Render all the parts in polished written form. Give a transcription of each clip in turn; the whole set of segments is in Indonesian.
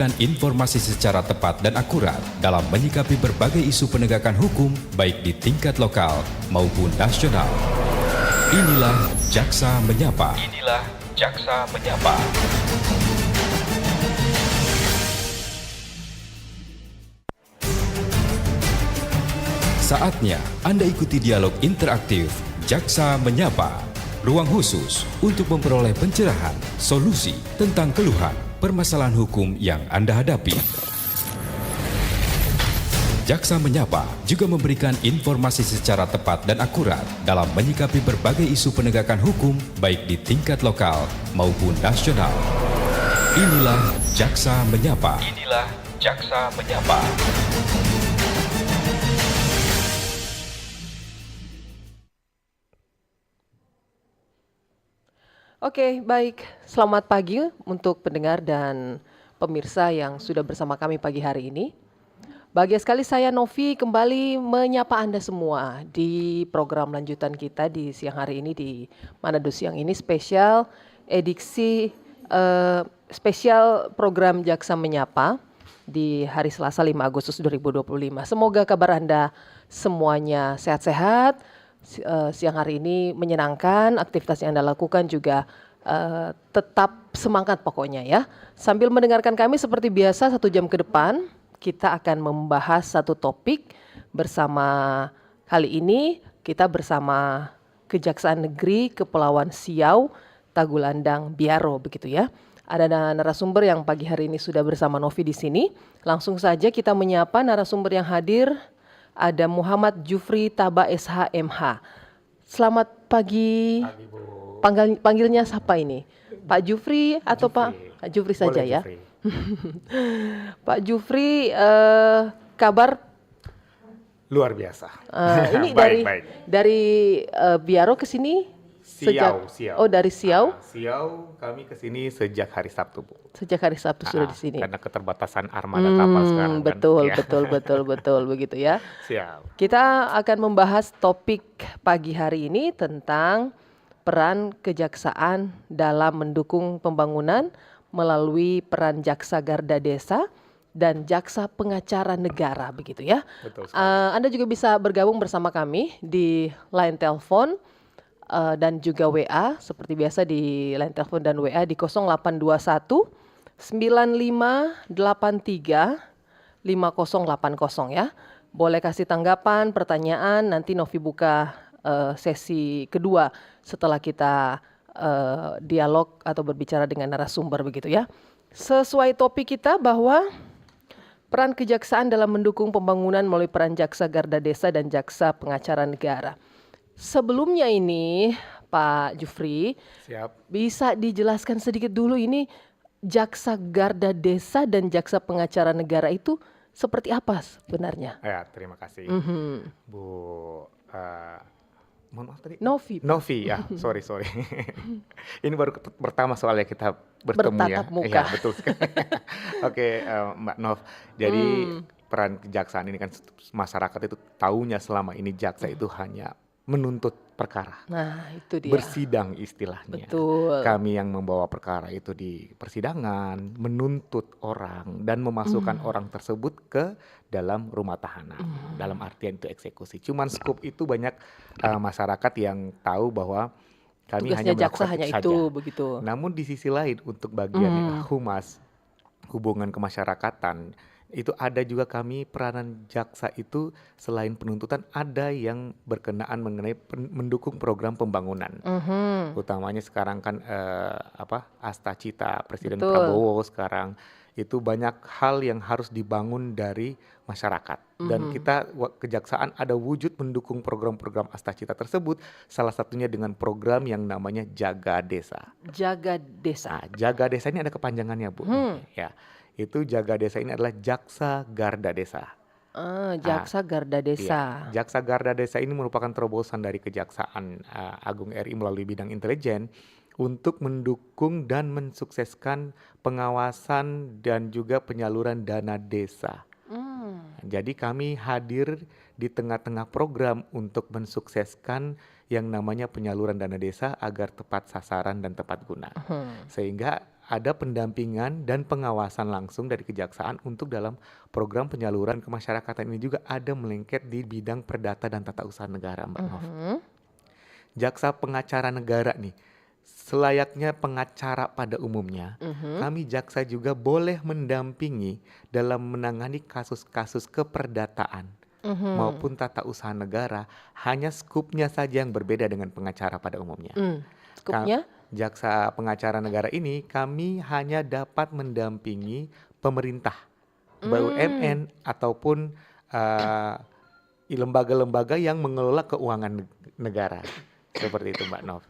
Dan informasi secara tepat dan akurat dalam menyikapi berbagai isu penegakan hukum baik di tingkat lokal maupun nasional. Inilah Jaksa Menyapa. Inilah Jaksa Menyapa. Saatnya Anda ikuti dialog interaktif Jaksa Menyapa. Ruang khusus untuk memperoleh pencerahan, solusi tentang keluhan, permasalahan hukum yang Anda hadapi. Jaksa Menyapa juga memberikan informasi secara tepat dan akurat dalam menyikapi berbagai isu penegakan hukum baik di tingkat lokal maupun nasional. Inilah Jaksa Menyapa. Inilah Jaksa Menyapa. Oke, baik. Selamat pagi untuk pendengar dan pemirsa yang sudah bersama kami pagi hari ini. Bahagia sekali saya Novi kembali menyapa Anda semua di program lanjutan kita di siang hari ini di Manado Siang ini spesial edisi spesial program Jaksa Menyapa di hari Selasa 5 Agustus 2025. Semoga kabar Anda semuanya sehat-sehat. Siang hari ini menyenangkan, aktivitas yang Anda lakukan juga tetap semangat pokoknya ya. Sambil mendengarkan kami seperti biasa 1 jam ke depan, kita akan membahas satu topik bersama kali ini kita bersama Kejaksaan Negeri Kepulauan Siau, Tagulandang, Biaro begitu ya. Ada narasumber yang pagi hari ini sudah bersama Novi di sini. Langsung saja kita menyapa narasumber yang hadir. Ada Muhammad Jufri Taba SH.MH. Selamat pagi. Pagi, Bu. Panggilnya siapa ini? Pak Jufri atau Jufri. Pak Jufri saja Boleh, ya? Jufri. Pak Jufri, kabar Luar biasa. ini Baik. dari Biaro ke sini Siau. Oh, dari Siau. Siau kami ke sini sejak hari Sabtu, Bu. Sejak hari Sabtu sudah di sini. Karena keterbatasan armada kapal sekarang kan. Betul, Ya. betul begitu ya. Siap. Kita akan membahas topik pagi hari ini tentang peran kejaksaan dalam mendukung pembangunan melalui peran jaksa garda desa dan jaksa pengacara negara begitu ya. Betul sekali. Anda juga bisa bergabung bersama kami di line telepon dan juga WA seperti biasa di line telepon dan WA di 0821 9583 5080 ya. Boleh kasih tanggapan, pertanyaan, nanti Novi buka sesi kedua setelah kita dialog atau berbicara dengan narasumber begitu ya. Sesuai topik kita bahwa peran kejaksaan dalam mendukung pembangunan melalui peran jaksa garda desa dan jaksa pengacara negara. Sebelumnya ini Pak Jufri, Siap. bisa dijelaskan sedikit dulu ini jaksa garda desa dan jaksa pengacara negara itu seperti apa sebenarnya? Ya, terima kasih. Bu, mohon maaf tadi. Novi. Novi ya, sorry. Ini baru pertama soalnya kita bertemu ya. Bertatap muka. Iya, betul sekali. Oke, Mbak Nov. Jadi peran kejaksaan ini kan masyarakat itu taunya selama ini jaksa itu hanya menuntut perkara. Nah, itu dia. Bersidang istilahnya. Betul. Kami yang membawa perkara itu di persidangan, menuntut orang dan memasukkan orang tersebut ke dalam rumah tahanan. Dalam artian itu eksekusi. Cuman skop itu banyak masyarakat yang tahu bahwa kami Tugasnya hanya jaksa melakukan hanya saja. itu begitu. Namun di sisi lain untuk bagian humas, hubungan kemasyarakatan, itu ada juga kami peranan jaksa itu selain penuntutan ada yang berkenaan mengenai mendukung program pembangunan. Utamanya sekarang kan Asta Cita Presiden Betul. Prabowo sekarang itu banyak hal yang harus dibangun dari masyarakat. Dan kita kejaksaan ada wujud mendukung program-program Asta Cita tersebut, salah satunya dengan program yang namanya Jaga Desa. Jaga desa. Nah, Jaga Desa ini ada kepanjangannya, Bu. Ya. Itu Jaga Desa ini adalah Jaksa Garda Desa. Jaksa garda desa. Iya, Jaksa Garda Desa ini merupakan terobosan dari Kejaksaan Agung RI melalui bidang intelijen untuk mendukung dan mensukseskan pengawasan dan juga penyaluran dana desa. Jadi kami hadir di tengah-tengah program untuk mensukseskan yang namanya penyaluran dana desa agar tepat sasaran dan tepat guna. Sehingga ada pendampingan dan pengawasan langsung dari kejaksaan untuk dalam program penyaluran kemasyarakatan ini juga ada melengket di bidang perdata dan tata usaha negara, Mbak Nov. Jaksa pengacara negara nih, selayaknya pengacara pada umumnya, kami jaksa juga boleh mendampingi dalam menangani kasus-kasus keperdataan maupun tata usaha negara, hanya skupnya saja yang berbeda dengan pengacara pada umumnya. Skupnya? Jaksa pengacara negara ini kami hanya dapat mendampingi pemerintah, BUMN ataupun lembaga-lembaga yang mengelola keuangan negara. Seperti itu, Mbak Nov.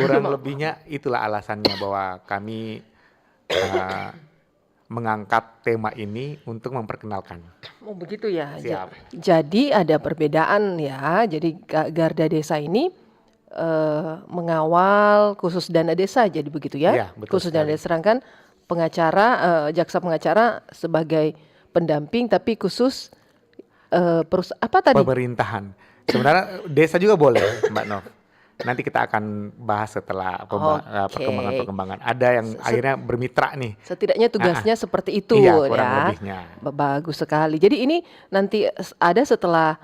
Kurang lebihnya itulah alasannya bahwa kami mengangkat tema ini untuk memperkenalkan. Oh begitu ya. Siap. Jadi ada perbedaan ya. Jadi Garda Desa ini mengawal khusus dana desa, jadi begitu ya? Iya, betul Khusus dana sekali. desa, sedangkan pengacara, jaksa pengacara sebagai pendamping tapi khusus apa tadi? Pemerintahan. Sebenarnya desa juga boleh, Mbak Nov. Nanti kita akan bahas setelah Oke. perkembangan-perkembangan. Ada yang akhirnya bermitra nih. Setidaknya tugasnya seperti itu Iya, kurang ya. lebihnya. Bagus sekali. Jadi ini nanti ada setelah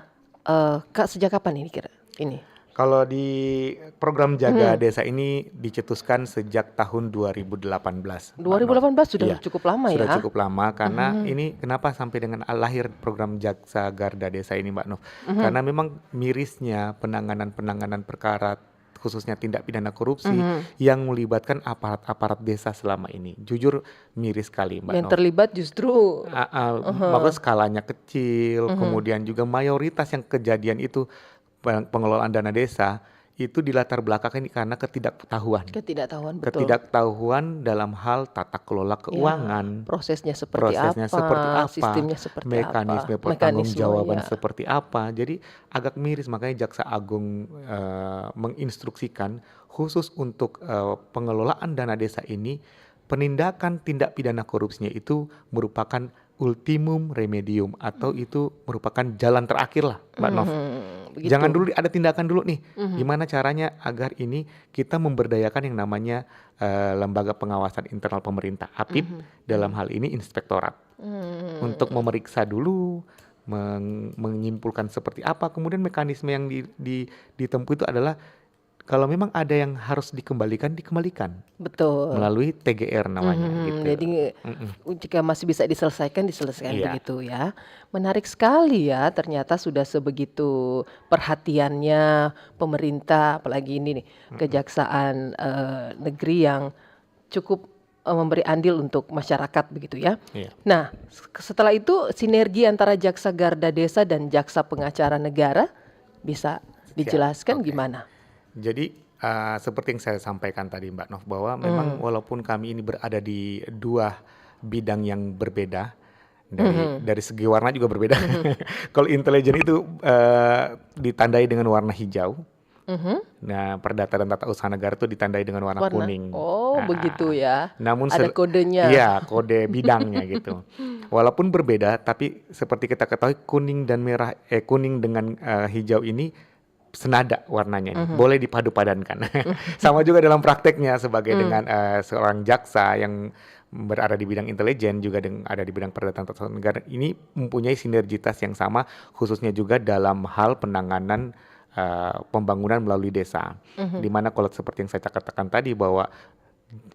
sejak kapan ini kira? Ini. Kalau di program Jaga Desa ini dicetuskan sejak tahun 2018. 2018 sudah Iya, cukup lama sudah ya? cukup lama karena ini kenapa sampai dengan lahir program Jaksa Garda Desa ini, Mbak Nov. Karena memang mirisnya penanganan perkara khususnya tindak pidana korupsi yang melibatkan aparat-aparat desa selama ini. Jujur miris sekali, Mbak Yang Nov. terlibat justru Maka skalanya kecil, kemudian juga mayoritas yang kejadian itu pengelolaan dana desa itu dilatar belakangkan karena ketidaktahuan. ketidaktahuan, betul. Ketidaktahuan dalam hal tata kelola Ya, keuangan, prosesnya seperti apa, sistemnya seperti mekanisme apa, pertanggungjawaban ya. seperti apa. Jadi agak miris, makanya Jaksa Agung menginstruksikan khusus untuk pengelolaan dana desa ini, penindakan tindak pidana korupsinya itu merupakan ultimum remedium atau itu merupakan jalan terakhir lah, Mbak Nov. Begitu. Jangan dulu ada tindakan dulu nih. Gimana caranya agar ini kita memberdayakan yang namanya lembaga pengawasan internal pemerintah, APIP, dalam hal ini inspektorat, untuk memeriksa dulu, menyimpulkan seperti apa, kemudian mekanisme yang ditempuh itu adalah kalau memang ada yang harus dikembalikan Betul. melalui TGR namanya gitu. Jadi jika masih bisa diselesaikan Iya. begitu ya. Menarik sekali ya, ternyata sudah sebegitu perhatiannya pemerintah, apalagi ini nih kejaksaan negeri yang cukup memberi andil untuk masyarakat begitu ya. Iya. Nah, setelah itu sinergi antara jaksa Garda Desa dan jaksa pengacara negara bisa dijelaskan Oke. gimana? Jadi seperti yang saya sampaikan tadi, Mbak Nov, bahwa memang walaupun kami ini berada di dua bidang yang berbeda, dari segi warna juga berbeda. Kalau intelijen itu ditandai dengan warna hijau. Nah, perdata dan tata usaha negara itu ditandai dengan warna kuning. Oh, begitu ya. Namun Ada kodenya. Iya, kode bidangnya gitu. Walaupun berbeda, tapi seperti kita ketahui kuning dan merah, kuning dengan hijau ini senada warnanya, boleh dipadu-padankan. Sama juga dalam prakteknya sebagai dengan seorang jaksa yang berada di bidang intelijen juga ada di bidang perdata dan tata usaha negara, ini mempunyai sinergitas yang sama, khususnya juga dalam hal penanganan pembangunan melalui desa. Dimana kalau seperti yang saya katakan tadi bahwa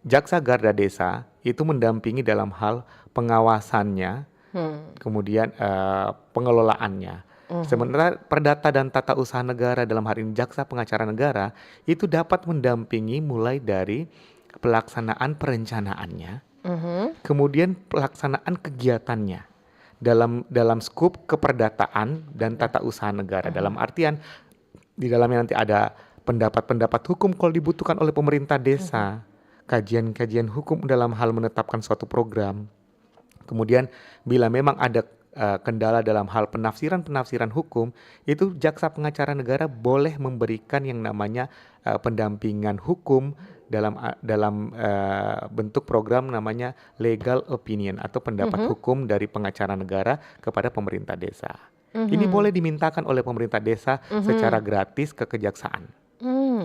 Jaksa Garda Desa itu mendampingi dalam hal pengawasannya, kemudian pengelolaannya. Sementara perdata dan tata usaha negara dalam hari ini Jaksa Pengacara Negara itu dapat mendampingi mulai dari pelaksanaan perencanaannya, kemudian pelaksanaan kegiatannya dalam skup keperdataan dan tata usaha negara. Dalam artian di dalamnya nanti ada pendapat-pendapat hukum kalau dibutuhkan oleh pemerintah desa, kajian-kajian hukum dalam hal menetapkan suatu program. Kemudian bila memang ada kendala dalam hal penafsiran hukum, itu Jaksa Pengacara Negara boleh memberikan yang namanya pendampingan hukum dalam bentuk program namanya legal opinion atau pendapat hukum dari pengacara negara kepada pemerintah desa. Ini boleh dimintakan oleh pemerintah desa secara gratis ke kejaksaan.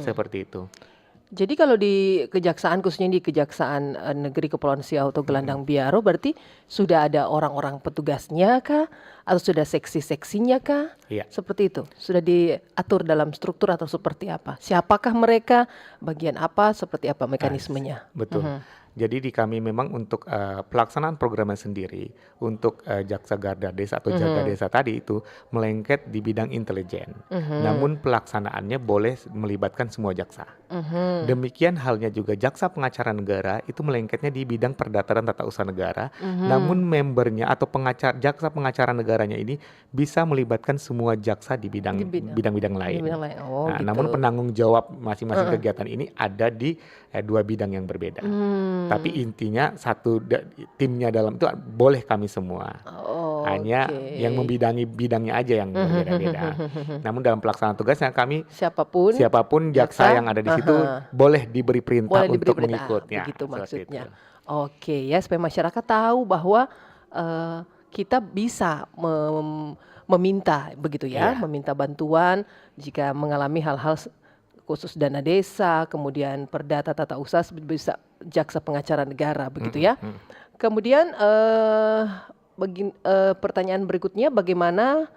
Seperti itu. Jadi kalau di kejaksaan, khususnya di Kejaksaan Negeri Kepulauan Siau atau Gelandang Biaro, berarti sudah ada orang-orang petugasnya kah? Atau sudah seksi-seksinya kah? Iya. Seperti itu. Sudah diatur dalam struktur atau seperti apa? Siapakah mereka? Bagian apa? Seperti apa mekanismenya? Betul. Jadi di kami memang untuk pelaksanaan programnya sendiri untuk Jaksa Garda Desa atau Jaga Desa tadi itu melengket di bidang intelijen. Namun pelaksanaannya boleh melibatkan semua jaksa. Demikian halnya juga Jaksa Pengacara Negara itu melengketnya di bidang perdata dan tata usaha negara. Namun membernya atau Jaksa Pengacara Negaranya ini bisa melibatkan semua jaksa di bidang-bidang lain. Di bidang lain. Oh, Nah, gitu. namun penanggung jawab masing-masing kegiatan ini ada di dua bidang yang berbeda. Tapi intinya timnya dalam itu boleh kami semua. Oh, Hanya oke. yang membidangi bidangnya aja yang berbeda-beda. Namun dalam pelaksanaan tugasnya kami siapapun jaksa yang ada di situ boleh diberi perintah boleh diberi untuk perintah. mengikut. Ya, Begitu seperti maksudnya. itu. Oke ya, supaya masyarakat tahu bahwa kita bisa meminta begitu ya, Iya. meminta bantuan jika mengalami hal-hal khusus dana desa, kemudian perdata tata usaha, bisa Jaksa Pengacara Negara begitu ya. Kemudian pertanyaan berikutnya, bagaimana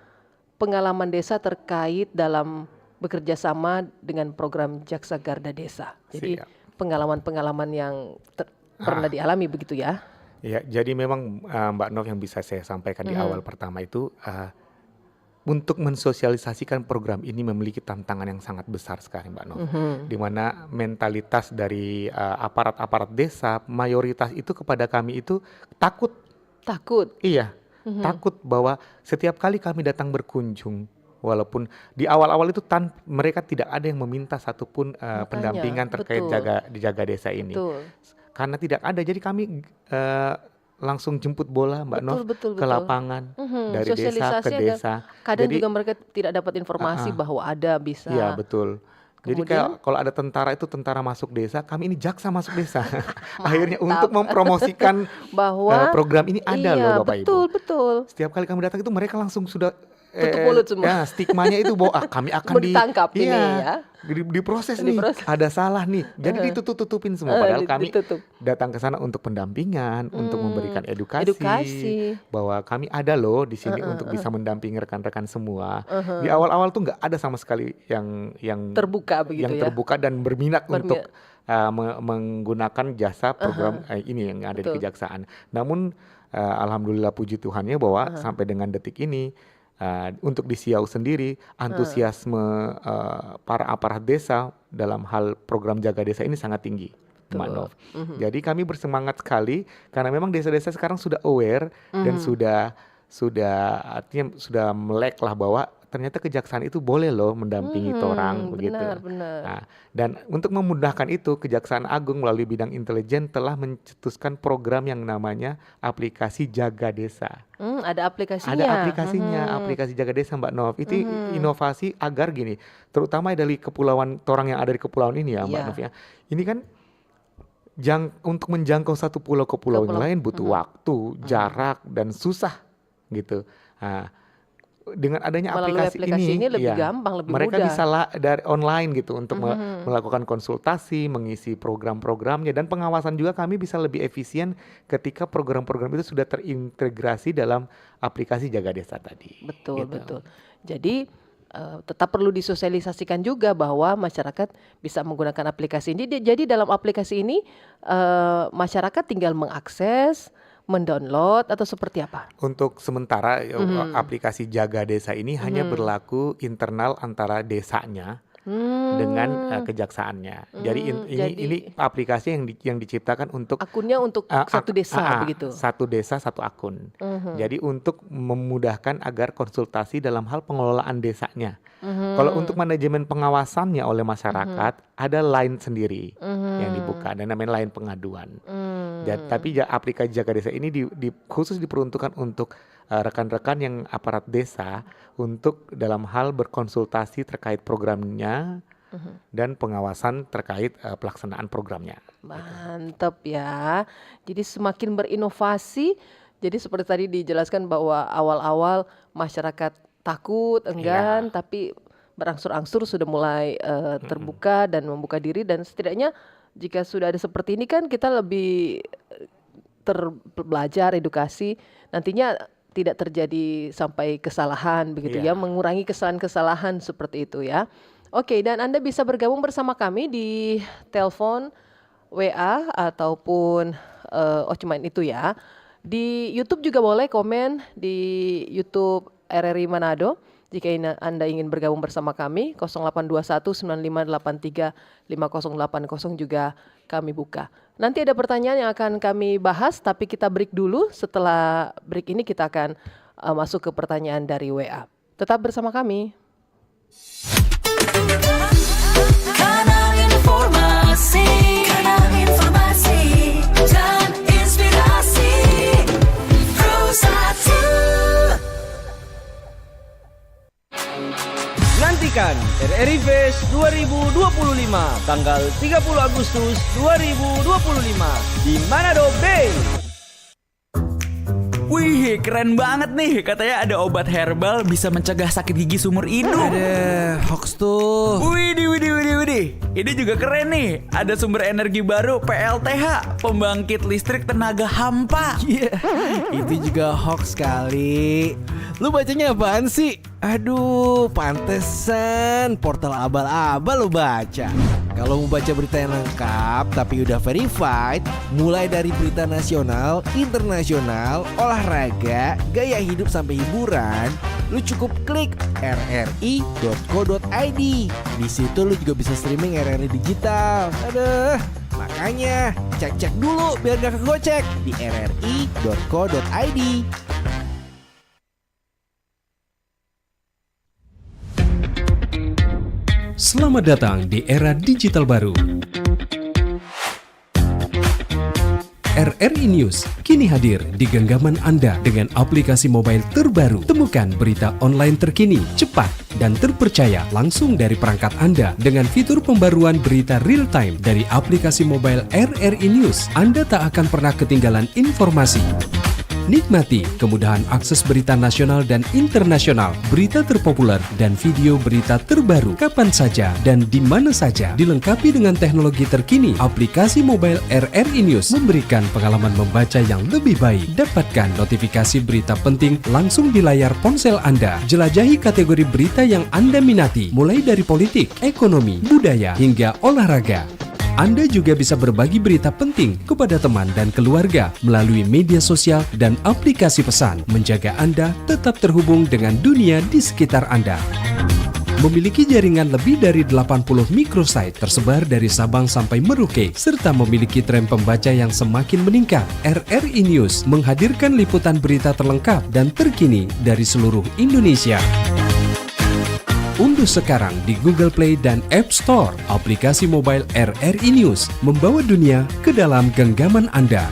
pengalaman desa terkait dalam bekerja sama dengan program Jaksa Garda Desa? Jadi Siap. pengalaman-pengalaman yang pernah dialami begitu ya. Ya, jadi memang Mbak Nov yang bisa saya sampaikan di awal pertama itu untuk mensosialisasikan program ini memiliki tantangan yang sangat besar sekali Mbak Nov. Di mana mentalitas dari aparat-aparat desa mayoritas itu kepada kami itu takut. Takut. Iya, takut bahwa setiap kali kami datang berkunjung, walaupun di awal-awal itu mereka tidak ada yang meminta satupun pendampingan terkait betul. jaga desa ini. Betul. Karena tidak ada, jadi kami langsung jemput bola Mbak Nov Betul. ke lapangan dari desa ke Sosialisasi desa. kadang Jadi juga mereka tidak dapat informasi bahwa ada bisa. iya betul. Jadi Kemudian? kalau ada tentara masuk desa, kami ini jaksa masuk desa. Akhirnya untuk mempromosikan bahwa program ini ada loh Bapak Ibu. Betul. Setiap kali kami datang itu mereka langsung sudah Tutup mulut semua. Ya, stigmanya itu bahwa kami akan Mau ditangkap ini ya. diproses nih, ada salah nih. Jadi ditutupin semua. Padahal kami datang ke sana untuk pendampingan, untuk memberikan edukasi, bahwa kami ada loh di sini untuk bisa mendampingi rekan-rekan semua. Di awal-awal tuh nggak ada sama sekali yang terbuka begitu yang ya. terbuka dan berminat untuk menggunakan jasa program ini yang ada di kejaksaan. Namun alhamdulillah puji Tuhannya bahwa sampai dengan detik ini untuk di Siau sendiri antusiasme para aparat desa dalam hal program Jaga Desa ini sangat tinggi, Mbak Nov. Jadi kami bersemangat sekali karena memang desa-desa sekarang sudah aware dan artinya sudah melek lah bahwa ternyata kejaksaan itu boleh loh mendampingi orang begitu. Benar. Nah, dan untuk memudahkan itu, Kejaksaan Agung melalui bidang intelijen telah mencetuskan program yang namanya aplikasi Jaga Desa. Ada aplikasinya. Ada aplikasinya, aplikasi Jaga Desa Mbak Nov. Itu inovasi agar gini, terutama dari orang yang ada di kepulauan ini ya Mbak Nov ya. Ini kan untuk menjangkau satu pulau ke pulau yang lain butuh waktu, jarak dan susah gitu. Nah, dengan adanya aplikasi ini lebih gampang, lebih mereka mudah. bisa dari online gitu untuk melakukan konsultasi, mengisi program-programnya, dan pengawasan juga kami bisa lebih efisien ketika program-program itu sudah terintegrasi dalam aplikasi Jaga Desa tadi. Betul. Jadi tetap perlu disosialisasikan juga bahwa masyarakat bisa menggunakan aplikasi ini. Jadi dalam aplikasi ini masyarakat tinggal mengakses, mendownload atau seperti apa? Untuk sementara aplikasi Jaga Desa ini hanya berlaku internal antara desanya dengan kejaksaannya. Jadi ini aplikasi yang diciptakan untuk akunnya untuk satu desa begitu. Satu desa satu akun. Jadi untuk memudahkan agar konsultasi dalam hal pengelolaan desanya. Kalau untuk manajemen pengawasannya oleh masyarakat ada line sendiri yang dibuka dan namanya line pengaduan. Tapi aplikasi Jaga Desa ini khusus diperuntukkan untuk rekan-rekan yang aparat desa untuk dalam hal berkonsultasi terkait programnya dan pengawasan terkait pelaksanaan programnya. Mantap ya. Jadi semakin berinovasi. Jadi seperti tadi dijelaskan bahwa awal-awal masyarakat takut, enggan, tapi berangsur-angsur sudah mulai terbuka dan membuka diri, dan setidaknya jika sudah ada seperti ini kan kita lebih belajar edukasi, nantinya tidak terjadi sampai kesalahan begitu ya, Iya. mengurangi kesalahan-kesalahan seperti itu ya. Oke, dan Anda bisa bergabung bersama kami di telepon, WA ataupun cuman itu ya. Di YouTube juga boleh komen di YouTube RRI Manado. Jika Anda ingin bergabung bersama kami, 0821 9583 5080 juga kami buka. Nanti ada pertanyaan yang akan kami bahas, tapi kita break dulu. Setelah break ini kita akan masuk ke pertanyaan dari WA. Tetap bersama kami. Kanal informasi dan inspirasi Pro1. Nantikan RRI Fest 2025 tanggal 30 Agustus 2025 di Manado Bay. Wih, keren banget nih. Katanya ada obat herbal bisa mencegah sakit gigi seumur hidup. Ada hoax tuh. Widih. Ini juga keren nih. Ada sumber energi baru PLTH, pembangkit listrik tenaga hampa. Iya, itu juga hoax kali. Lu bacanya apaan sih? Aduh, pantesan portal abal-abal lu baca. Kalau mau baca berita yang lengkap tapi udah verified, mulai dari berita nasional, internasional, olahraga, gaya hidup sampai hiburan, lu cukup klik rri.co.id. Di situ lu juga bisa streaming RRI digital. Aduh, makanya cek-cek dulu biar gak kegocek di rri.co.id. Selamat datang di era digital baru. RRI News kini hadir di genggaman Anda dengan aplikasi mobile terbaru. Temukan berita online terkini, cepat, dan terpercaya langsung dari perangkat Anda dengan fitur pembaruan berita real time dari aplikasi mobile RRI News. Anda tak akan pernah ketinggalan informasi. Nikmati kemudahan akses berita nasional dan internasional, berita terpopuler, dan video berita terbaru kapan saja dan di mana saja. Dilengkapi dengan teknologi terkini, aplikasi mobile RRI News memberikan pengalaman membaca yang lebih baik. Dapatkan notifikasi berita penting langsung di layar ponsel Anda. Jelajahi kategori berita yang Anda minati, mulai dari politik, ekonomi, budaya, hingga olahraga. Anda juga bisa berbagi berita penting kepada teman dan keluarga melalui media sosial dan aplikasi pesan, menjaga Anda tetap terhubung dengan dunia di sekitar Anda. Memiliki jaringan lebih dari 80 microsite tersebar dari Sabang sampai Merauke, serta memiliki tren pembaca yang semakin meningkat. RRI News menghadirkan liputan berita terlengkap dan terkini dari seluruh Indonesia. Unduh sekarang di Google Play dan App Store aplikasi mobile RRI News, membawa dunia ke dalam genggaman Anda.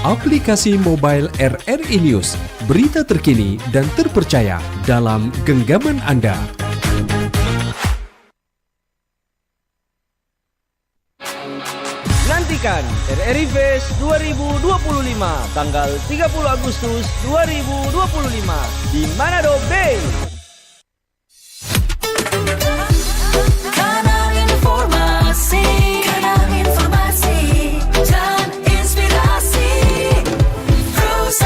Aplikasi mobile RRI News, berita terkini dan terpercaya dalam genggaman Anda. Nantikan RRI Fest 2025 tanggal 30 Agustus 2025 di Manado Bay. Kanal informasi dan inspirasi Pro1.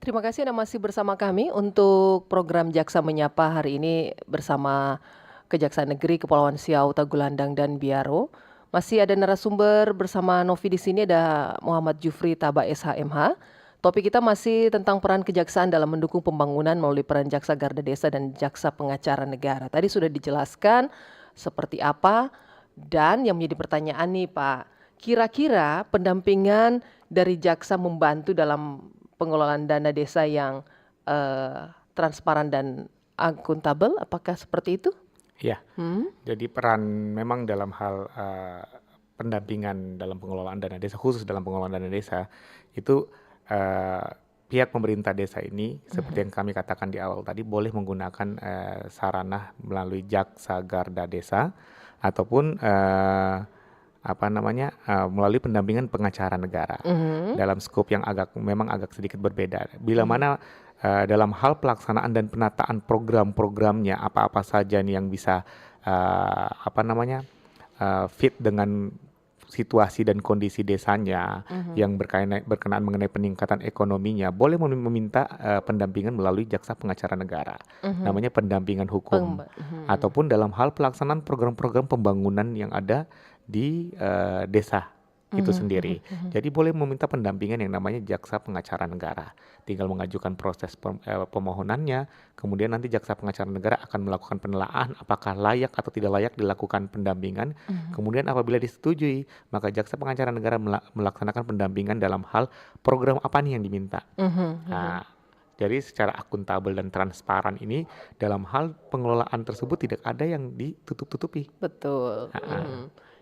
Terima kasih Anda masih bersama kami untuk program Jaksa Menyapa hari ini bersama Kejaksaan Negeri Kepulauan Siau, Tagulandang, dan Biaro. Masih ada narasumber bersama Novi di sini, ada Muhammad Jufri Taba SHMH. Topik kita masih tentang peran kejaksaan dalam mendukung pembangunan melalui peran Jaksa Garda Desa dan Jaksa Pengacara Negara. Tadi sudah dijelaskan seperti apa, dan yang menjadi pertanyaan nih Pak, kira-kira pendampingan dari jaksa membantu dalam pengelolaan dana desa yang transparan dan akuntabel, apakah seperti itu? Ya, jadi peran memang dalam hal pendampingan dalam pengelolaan dana desa, khusus dalam pengelolaan dana desa, itu pihak pemerintah desa ini, seperti yang kami katakan di awal tadi, boleh menggunakan sarana melalui Jaksa Garda Desa ataupun melalui pendampingan pengacara negara dalam skop yang memang agak sedikit berbeda. Bila mana dalam hal pelaksanaan dan penataan program-programnya apa-apa saja nih yang bisa fit dengan situasi dan kondisi desanya yang berkenaan mengenai peningkatan ekonominya, boleh meminta pendampingan melalui jaksa pengacara negara, namanya pendampingan hukum, ataupun dalam hal pelaksanaan program-program pembangunan yang ada di desa itu sendiri. Jadi boleh meminta pendampingan yang namanya jaksa pengacara negara. Tinggal mengajukan proses pemohonannya, kemudian nanti jaksa pengacara negara akan melakukan penelaahan apakah layak atau tidak layak dilakukan pendampingan. Kemudian apabila disetujui, maka jaksa pengacara negara melaksanakan pendampingan dalam hal program apa nih yang diminta. Nah, jadi secara akuntabel dan transparan ini dalam hal pengelolaan tersebut tidak ada yang ditutup-tutupi. Betul.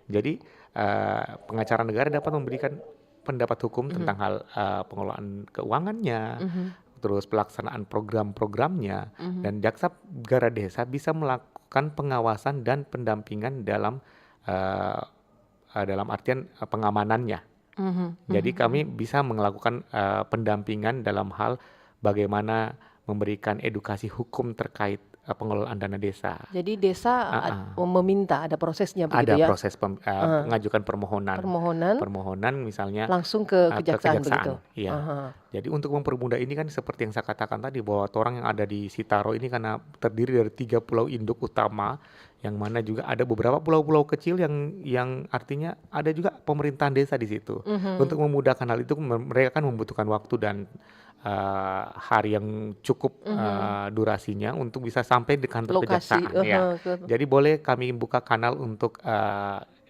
Jadi pengacara negara dapat memberikan pendapat hukum tentang hal pengelolaan keuangannya, terus pelaksanaan program-programnya, dan jaksa negara desa bisa melakukan pengawasan dan pendampingan dalam artian pengamanannya. Jadi kami bisa melakukan pendampingan dalam hal bagaimana memberikan edukasi hukum terkait pengelolaan dana desa. Jadi desa meminta, ada prosesnya begitu Ada ya? proses mengajukan permohonan misalnya Langsung ke kejaksaan begitu? Iya. Jadi untuk mempermudah ini kan seperti yang saya katakan tadi, bahwa orang yang ada di Sitaro ini karena terdiri dari 3 pulau induk utama, yang mana juga ada beberapa pulau-pulau kecil yang artinya ada juga pemerintahan desa di situ. Untuk memudahkan hal itu, mereka kan membutuhkan waktu dan hari yang cukup durasinya untuk bisa sampai di kantor kejaksaan. Jadi boleh kami buka kanal untuk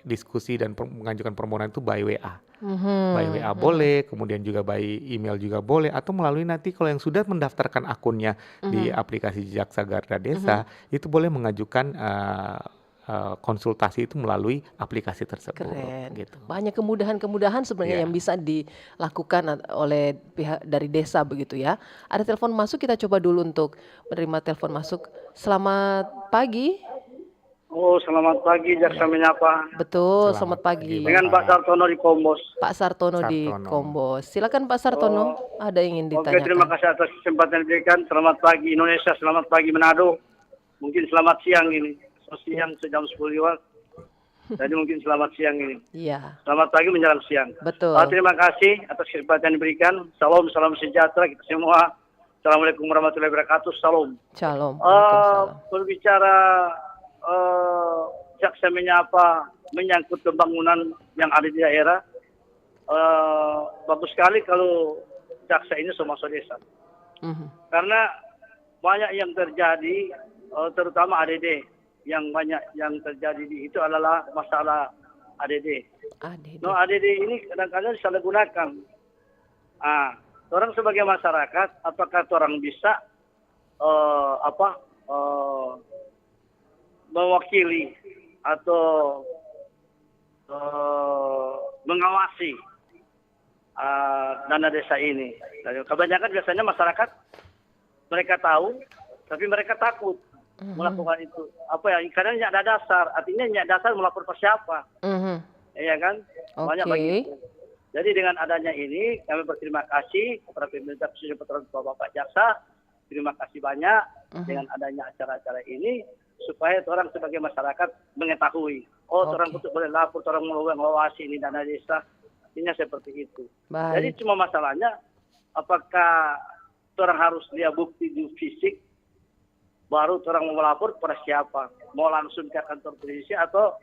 diskusi dan mengajukan permohonan itu by WA. By WA boleh, kemudian juga by email juga boleh, atau melalui nanti kalau yang sudah mendaftarkan akunnya di aplikasi Jaksa Garda Desa, itu boleh mengajukan konsultasi itu melalui aplikasi tersebut. Keren. Gitu. Banyak kemudahan-kemudahan sebenarnya yang bisa dilakukan oleh pihak dari desa begitu ya. Ada telepon masuk, kita coba dulu untuk menerima telepon masuk. Selamat pagi. Oh, selamat pagi, Jaksa menyapa. Betul, selamat pagi. Dengan Pak Sartono di Kombos. Pak Sartono di Kombos. Silakan Pak Sartono, ada yang ingin ditanyakan. Oke, terima kasih atas kesempatan yang diberikan. Selamat pagi Indonesia, selamat pagi Manado. Mungkin selamat siang ini. Siang sejam 10 lewat. Jadi mungkin selamat siang ini. Iya. Selamat pagi menjelang siang. Betul. Terima kasih atas kesempatan yang diberikan. Salam sejahtera kita semua. Assalamualaikum warahmatullahi wabarakatuh. Salam. Shalom. Waalaikumsalam. Berbicara jaksa menyapa menyangkut pembangunan yang ada di daerah. Bagus sekali kalau jaksa ini masuk desa. Karena banyak yang terjadi, terutama ADD. Yang banyak yang terjadi di itu adalah masalah ADD. ADD ini kadang-kadang disalahgunakan. Orang sebagai masyarakat, apakah orang bisa mewakili atau mengawasi dana desa ini? Kebanyakan biasanya masyarakat mereka tahu, tapi mereka takut melakukan itu. Karena tidak ada dasar. Artinya tidak dasar melapor ke siapa. Iya kan? Banyak begitu. Jadi dengan adanya ini, kami berterima kasih kepada pemerintah khususnya Bapak Jaksa. Terima kasih banyak dengan adanya acara-acara ini, supaya orang sebagai masyarakat mengetahui. Orang untuk boleh lapor, orang mengawasi ini dana desa. Artinya seperti itu. Jadi cuma masalahnya, apakah orang harus lihat bukti di fisik, baru orang mau melapor kepada siapa? Mau langsung ke kantor polisi atau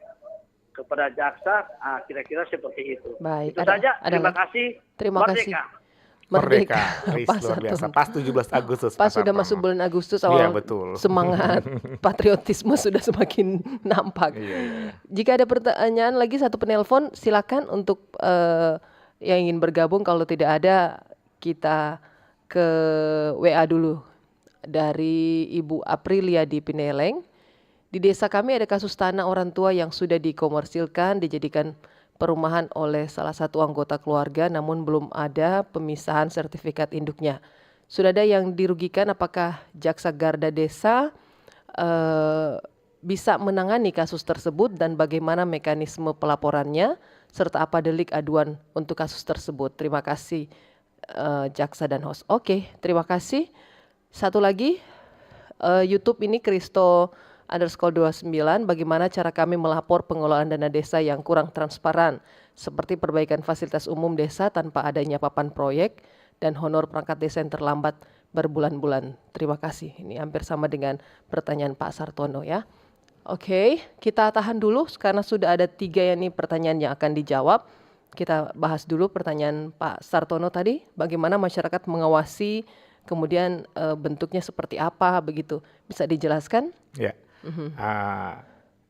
kepada jaksa? Kira-kira seperti itu. Baik. Itu saja. Terima kasih. Terima kasih. Merdeka. Luar biasa. Pas 17 Agustus. Pas sudah masuk bulan Agustus awal, semangat patriotisme sudah semakin nampak. Jika ada pertanyaan lagi, satu penelpon, silakan untuk yang ingin bergabung. Kalau tidak ada, kita ke WA dulu. Dari Ibu Aprilia di Pineleng. Di desa kami ada kasus tanah orang tua yang sudah dikomersilkan, dijadikan perumahan oleh salah satu anggota keluarga, namun belum ada pemisahan sertifikat induknya. Sudah ada yang dirugikan, apakah Jaksa Garda Desa bisa menangani kasus tersebut dan bagaimana mekanisme pelaporannya serta apa delik aduan untuk kasus tersebut. Terima kasih jaksa dan host. Oke, terima kasih. Satu lagi YouTube ini Kristo_29, bagaimana cara kami melapor pengelolaan dana desa yang kurang transparan seperti perbaikan fasilitas umum desa tanpa adanya papan proyek dan honor perangkat desa yang terlambat berbulan-bulan. Terima kasih. Ini hampir sama dengan pertanyaan Pak Sartono ya. Oke, kita tahan dulu karena sudah ada 3 nih pertanyaan yang akan dijawab. Kita bahas dulu pertanyaan Pak Sartono tadi, bagaimana masyarakat mengawasi, kemudian bentuknya seperti apa begitu. Bisa dijelaskan? Ya,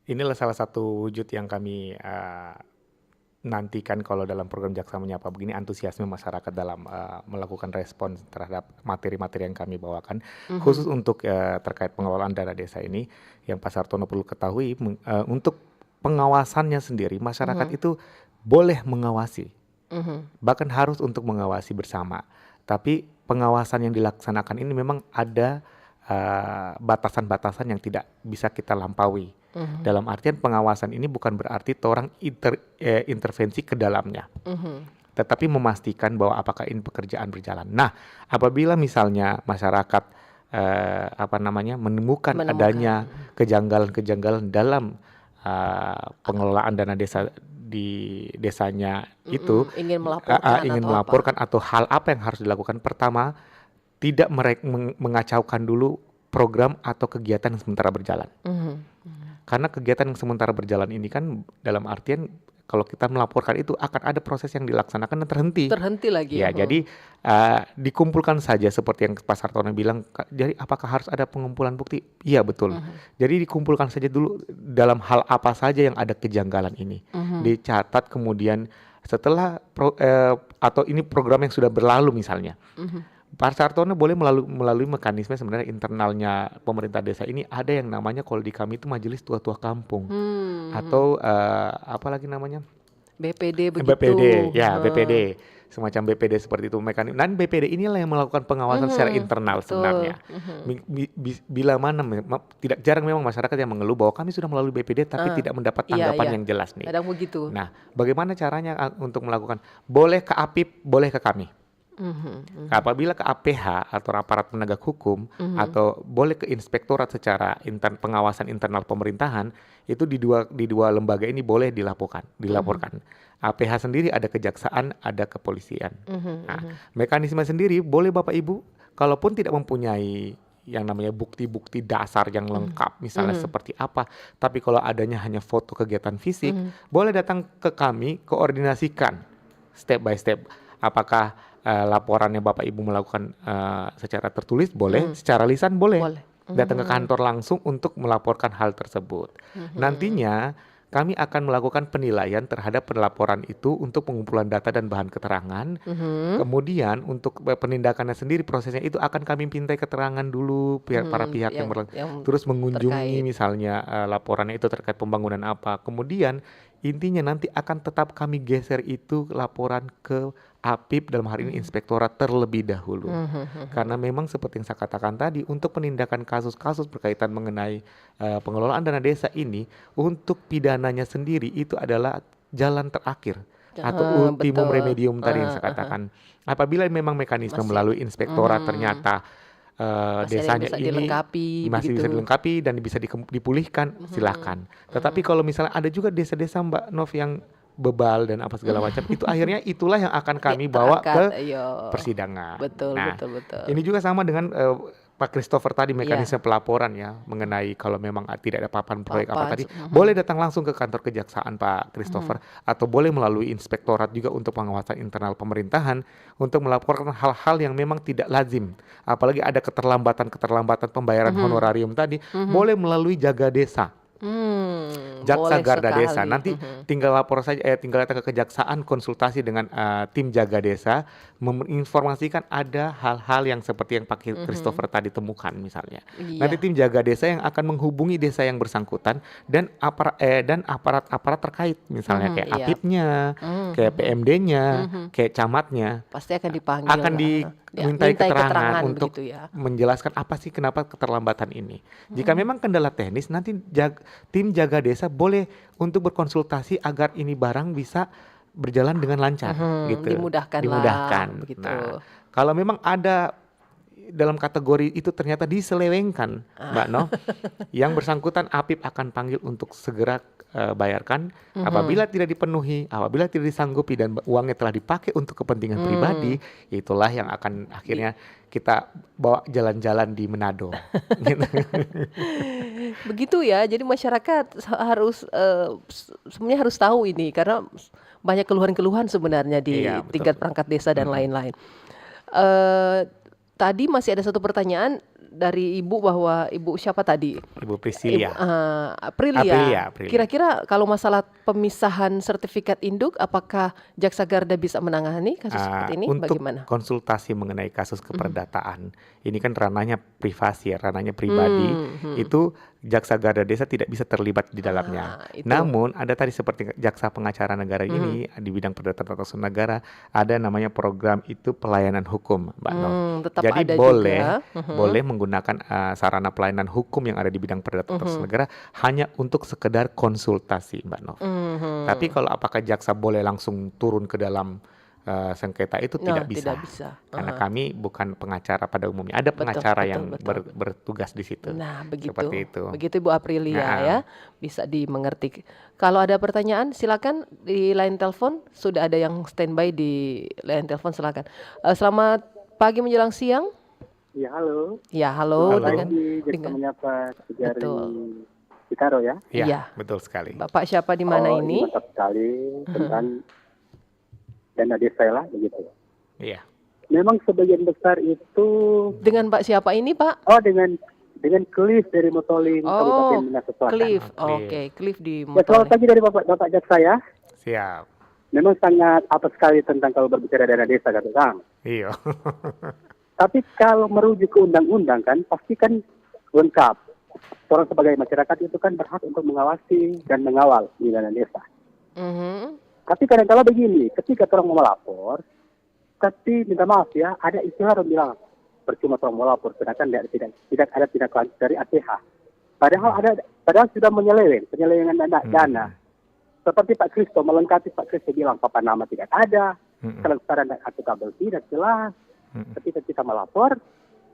inilah salah satu wujud yang kami nantikan kalau dalam program Jaksa Menyapa begini, antusiasme masyarakat dalam melakukan respons terhadap materi-materi yang kami bawakan, khusus untuk terkait pengelolaan dana desa ini, yang Pak Sartono perlu ketahui, untuk pengawasannya sendiri, masyarakat itu boleh mengawasi, bahkan harus untuk mengawasi bersama, tapi pengawasan yang dilaksanakan ini memang ada batasan-batasan yang tidak bisa kita lampaui. Dalam artian pengawasan ini bukan berarti orang intervensi ke dalamnya, tetapi memastikan bahwa apakah ini pekerjaan berjalan. Nah, apabila misalnya masyarakat menemukan adanya kejanggalan-kejanggalan dalam pengelolaan dana desa di desanya itu, ingin melaporkan atau hal apa yang harus dilakukan, pertama, tidak mengacaukan dulu program atau kegiatan yang sementara berjalan. Karena kegiatan yang sementara berjalan ini kan dalam artian kalau kita melaporkan itu akan ada proses yang dilaksanakan dan terhenti. Terhenti lagi. Ya, jadi dikumpulkan saja seperti yang Pak Sartono bilang. Jadi apakah harus ada pengumpulan bukti? Iya, betul. Jadi dikumpulkan saja dulu dalam hal apa saja yang ada kejanggalan ini. Dicatat kemudian setelah atau ini program yang sudah berlalu misalnya. Pak Sartono boleh melalui mekanisme sebenarnya internalnya pemerintah desa ini ada yang namanya kalau di kami itu Majelis Tua-Tua Kampung atau apa lagi namanya? BPD begitu. BPD, ya BPD, semacam BPD seperti itu mekanisme. Dan BPD inilah yang melakukan pengawasan secara internal sebenarnya. Bila mana tidak jarang memang masyarakat yang mengeluh bahwa kami sudah melalui BPD tapi tidak mendapat tanggapan yang jelas nih. Kadang begitu. Nah, bagaimana caranya untuk melakukan? Boleh ke APIP, boleh ke kami. Apabila ke APH atau aparat penegak hukum atau boleh ke inspektorat secara pengawasan internal pemerintahan, itu di dua lembaga ini boleh dilaporkan. APH sendiri ada kejaksaan, ada kepolisian. Nah, mekanisme sendiri boleh Bapak Ibu, kalaupun tidak mempunyai yang namanya bukti-bukti dasar yang lengkap, misalnya seperti apa, tapi kalau adanya hanya foto kegiatan fisik, boleh datang ke kami, koordinasikan step by step. Apakah laporannya Bapak Ibu melakukan secara tertulis boleh, secara lisan boleh. Datang ke kantor langsung untuk melaporkan hal tersebut. Nantinya kami akan melakukan penilaian terhadap pelaporan itu untuk pengumpulan data dan bahan keterangan. Kemudian untuk penindakannya sendiri, prosesnya itu akan kami pintai keterangan dulu para pihak yang terus mengunjungi terkait. Misalnya laporannya itu terkait pembangunan apa. Kemudian intinya nanti akan tetap kami geser itu laporan ke APIP, dalam hal ini inspektorat terlebih dahulu. Karena memang seperti yang saya katakan tadi, untuk penindakan kasus-kasus berkaitan mengenai pengelolaan dana desa ini, untuk pidananya sendiri itu adalah jalan terakhir atau ultimum remedium tadi yang saya katakan. Apabila memang mekanisme melalui inspektorat ternyata desanya ini masih bisa dilengkapi dan bisa dipulihkan, silakan. Tetapi kalau misalnya ada juga desa-desa Mbak Nov yang bebal dan apa segala macam, itu akhirnya itulah yang akan kami bawa ke persidangan. Betul. Ini juga sama dengan Pak Christopher tadi, mekanisme pelaporan ya, mengenai kalau memang tidak ada papan proyek apa tadi, boleh datang langsung ke kantor kejaksaan Pak Christopher, atau boleh melalui inspektorat juga untuk pengawasan internal pemerintahan untuk melaporkan hal-hal yang memang tidak lazim, apalagi ada keterlambatan pembayaran honorarium tadi, boleh melalui Jaga Desa. Jaksa Garda sekali. Desa nanti tinggal lapor saja, tinggal datang ke kejaksaan, konsultasi dengan tim Jaga Desa, menginformasikan ada hal-hal yang seperti yang Pak Christopher tadi temukan misalnya. Nanti tim Jaga Desa yang akan menghubungi desa yang bersangkutan dan aparat terkait, misalnya kayak APIP-nya, kayak PMD-nya, kayak camatnya, pasti akan dipanggil, dimintai keterangan untuk menjelaskan apa sih kenapa keterlambatan ini. Jika memang kendala teknis, nanti tim jaga desa boleh untuk berkonsultasi agar ini barang bisa berjalan dengan lancar gitu. Dimudahkan lah, Dimudahkan. begitu. Nah, kalau memang ada dalam kategori itu ternyata diselewengkan, Mbak Noh, yang bersangkutan Apip akan panggil untuk segera bayarkan. Apabila tidak dipenuhi, apabila tidak disanggupi dan uangnya telah dipakai untuk kepentingan pribadi, itulah yang akan akhirnya kita bawa jalan-jalan di Manado. Gitu. Begitu ya, jadi masyarakat harus sebenarnya harus tahu ini karena banyak keluhan-keluhan sebenarnya di Iya, betul. tingkat perangkat desa dan lain-lain. Tadi masih ada satu pertanyaan dari Ibu bahwa Ibu siapa tadi? Ibu Priscilia. Aprilia. Aprilia. Kira-kira kalau masalah pemisahan sertifikat induk, apakah Jaksa Garda bisa menangani kasus seperti ini? Untuk Bagaimana? konsultasi mengenai kasus keperdataan, ini kan ranahnya privasi ya, ranahnya pribadi, itu Jaksa Garda Desa tidak bisa terlibat di dalamnya. Itu. Namun ada tadi seperti Jaksa Pengacara Negara ini di bidang perdata tata usaha negara ada namanya program itu pelayanan hukum, Mbak Noh. Tetap Jadi ada boleh juga. boleh menggunakan sarana pelayanan hukum yang ada di bidang perdata tata usaha negara hanya untuk sekedar konsultasi, Mbak Noh. Tapi kalau apakah jaksa boleh langsung turun ke dalam sengketa itu tidak bisa. Tidak bisa. Karena kami bukan pengacara pada umumnya. Ada pengacara yang bertugas di situ. Nah, begitu. Seperti itu. Begitu Ibu Aprilia Nah. ya. Bisa dimengerti. Kalau ada pertanyaan silakan di line telepon. Sudah ada yang standby di line telepon, silakan. Selamat pagi menjelang siang. Ya, halo. Ya, halo. Halo. Dengan Jaksa menyapa Kejari Betul. Citaro ya. Iya, Iya. betul sekali. Bapak siapa di mana ini? Mantap sekali tentang dana desa lah begitu. Iya. Memang sebagian besar itu Dengan Pak siapa ini, Pak? dengan Cliff dari Motoling Kabupaten Minahasa Selatan. Cliff. Cliff. Oke, Cliff di Ya, selamat Motoling. pagi dari Bapak Jaksa ya. Siap. Memang sangat apa sekali tentang kalau berbicara dana desa kata Kang. Iya. Tapi kalau merujuk ke undang-undang kan pasti kan lengkap. Orang sebagai masyarakat itu kan berhak untuk mengawasi dan mengawal di dana desa. Mhm. Tapi kadang-kala begini, ketika orang mau melapor, tapi minta maaf ya, ada istilah orang bilang percuma orang mau melapor, sedangkan tidak ada tindak lanjut dari ATH. Padahal sudah penyelewengan dana. Seperti Pak Kristo melengkapi, Pak Kristo bilang papan nama tidak ada, kelengkapan dan akuntabel tidak jelas. Ketika kita melapor,